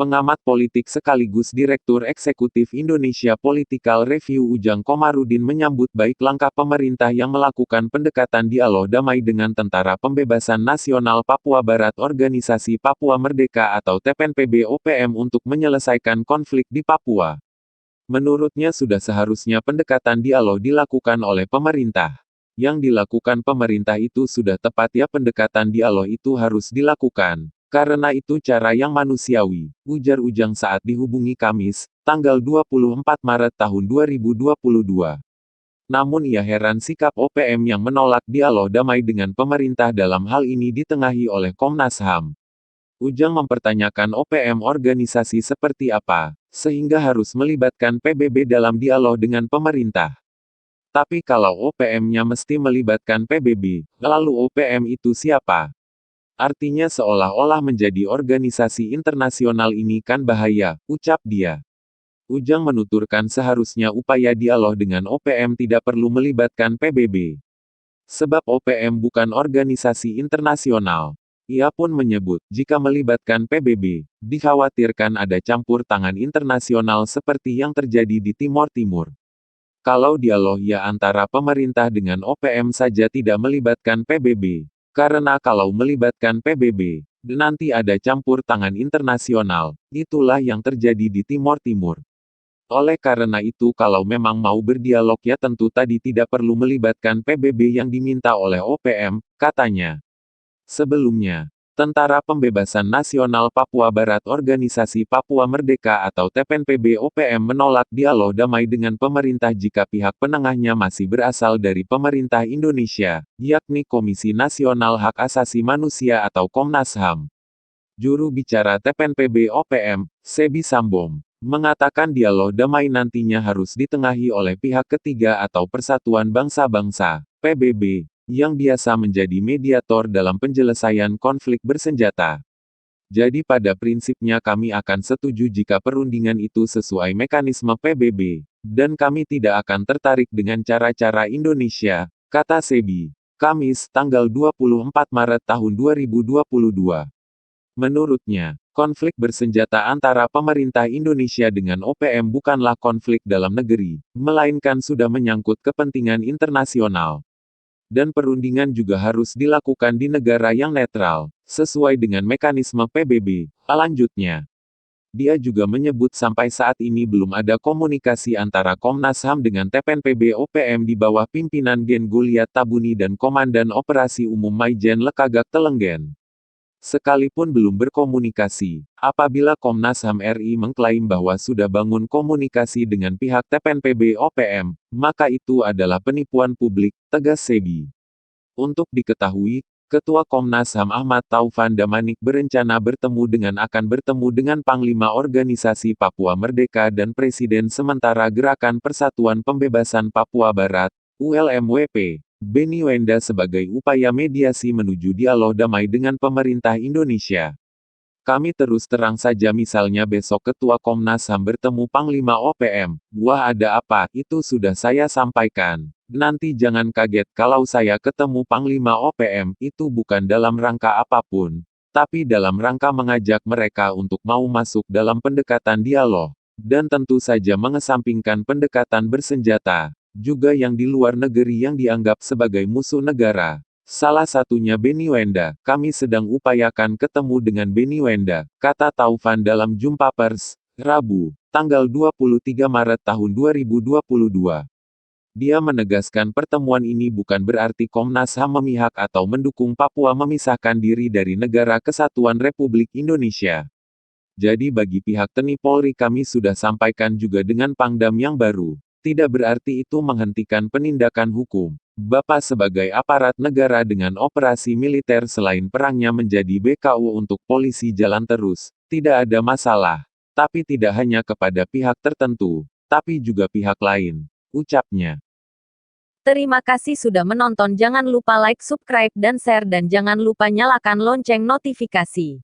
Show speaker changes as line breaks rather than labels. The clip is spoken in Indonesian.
Pengamat politik sekaligus Direktur Eksekutif Indonesia Political Review Ujang Komarudin menyambut baik langkah pemerintah yang melakukan pendekatan dialog damai dengan Tentara Pembebasan Nasional Papua Barat Organisasi Papua Merdeka atau TPNPB-OPM untuk menyelesaikan konflik di Papua. Menurutnya sudah seharusnya pendekatan dialog dilakukan oleh pemerintah. Yang dilakukan pemerintah itu sudah tepat ya, pendekatan dialog itu harus dilakukan. Karena itu cara yang manusiawi, ujar Ujang saat dihubungi Kamis, tanggal 24 Maret tahun 2022. Namun ia heran sikap OPM yang menolak dialog damai dengan pemerintah dalam hal ini ditengahi oleh Komnas HAM. Ujang mempertanyakan OPM organisasi seperti apa, sehingga harus melibatkan PBB dalam dialog dengan pemerintah. Tapi kalau OPM-nya mesti melibatkan PBB, lalu OPM itu siapa? Artinya seolah-olah menjadi organisasi internasional ini kan bahaya, ucap dia. Ujang menuturkan seharusnya upaya dialog dengan OPM tidak perlu melibatkan PBB. Sebab OPM bukan organisasi internasional. Ia pun menyebut, jika melibatkan PBB, dikhawatirkan ada campur tangan internasional seperti yang terjadi di Timor Timur. Kalau dialog ya antara pemerintah dengan OPM saja tidak melibatkan PBB. Karena kalau melibatkan PBB, nanti ada campur tangan internasional, itulah yang terjadi di Timor Timur. Oleh karena itu kalau memang mau berdialog ya tentu tadi tidak perlu melibatkan PBB yang diminta oleh OPM, katanya. Sebelumnya, Tentara Pembebasan Nasional Papua Barat Organisasi Papua Merdeka atau TPNPB-OPM menolak dialog damai dengan pemerintah jika pihak penengahnya masih berasal dari pemerintah Indonesia, yakni Komisi Nasional Hak Asasi Manusia atau Komnas HAM. Juru bicara TPNPB-OPM, Sebi Sambom, mengatakan dialog damai nantinya harus ditengahi oleh pihak ketiga atau Persatuan Bangsa-Bangsa, PBB, yang biasa menjadi mediator dalam penyelesaian konflik bersenjata. Jadi pada prinsipnya kami akan setuju jika perundingan itu sesuai mekanisme PBB, dan kami tidak akan tertarik dengan cara-cara Indonesia, kata Sebi. Kamis, tanggal 24 Maret tahun 2022. Menurutnya, konflik bersenjata antara pemerintah Indonesia dengan OPM bukanlah konflik dalam negeri, melainkan sudah menyangkut kepentingan internasional. Dan perundingan juga harus dilakukan di negara yang netral, sesuai dengan mekanisme PBB, lanjutnya. Dia juga menyebut sampai saat ini belum ada komunikasi antara Komnas HAM dengan TPNPB-OPM di bawah pimpinan Gen Goliat Tabuni dan Komandan Operasi Umum Maijen Lekagak Telenggen. Sekalipun belum berkomunikasi, apabila Komnas HAM RI mengklaim bahwa sudah bangun komunikasi dengan pihak TPNPB-OPM, maka itu adalah penipuan publik, tegas Sebi. Untuk diketahui, Ketua Komnas HAM Ahmad Taufan Damanik berencana akan bertemu dengan Panglima Organisasi Papua Merdeka dan Presiden Sementara Gerakan Persatuan Pembebasan Papua Barat, ULMWP. Benny Wenda sebagai upaya mediasi menuju dialog damai dengan pemerintah Indonesia. Kami terus terang saja misalnya besok Ketua Komnas HAM bertemu Panglima OPM, wah ada apa, itu sudah saya sampaikan. Nanti jangan kaget kalau saya ketemu Panglima OPM, itu bukan dalam rangka apapun, tapi dalam rangka mengajak mereka untuk mau masuk dalam pendekatan dialog, dan tentu saja mengesampingkan pendekatan bersenjata. Juga yang di luar negeri yang dianggap sebagai musuh negara. Salah satunya Benny Wenda, kami sedang upayakan ketemu dengan Benny Wenda, kata Taufan dalam jumpa pers, Rabu, tanggal 23 Maret tahun 2022. Dia menegaskan pertemuan ini bukan berarti Komnas HAM memihak atau mendukung Papua memisahkan diri dari Negara Kesatuan Republik Indonesia. Jadi bagi pihak TNI Polri kami sudah sampaikan juga dengan Pangdam yang baru. Tidak berarti itu menghentikan penindakan hukum. Bapak sebagai aparat negara dengan operasi militer selain perangnya menjadi BKU untuk polisi jalan terus, tidak ada masalah. Tapi tidak hanya kepada pihak tertentu, tapi juga pihak lain, ucapnya.
Terima kasih sudah menonton, jangan lupa like, subscribe dan share dan jangan lupa nyalakan lonceng notifikasi.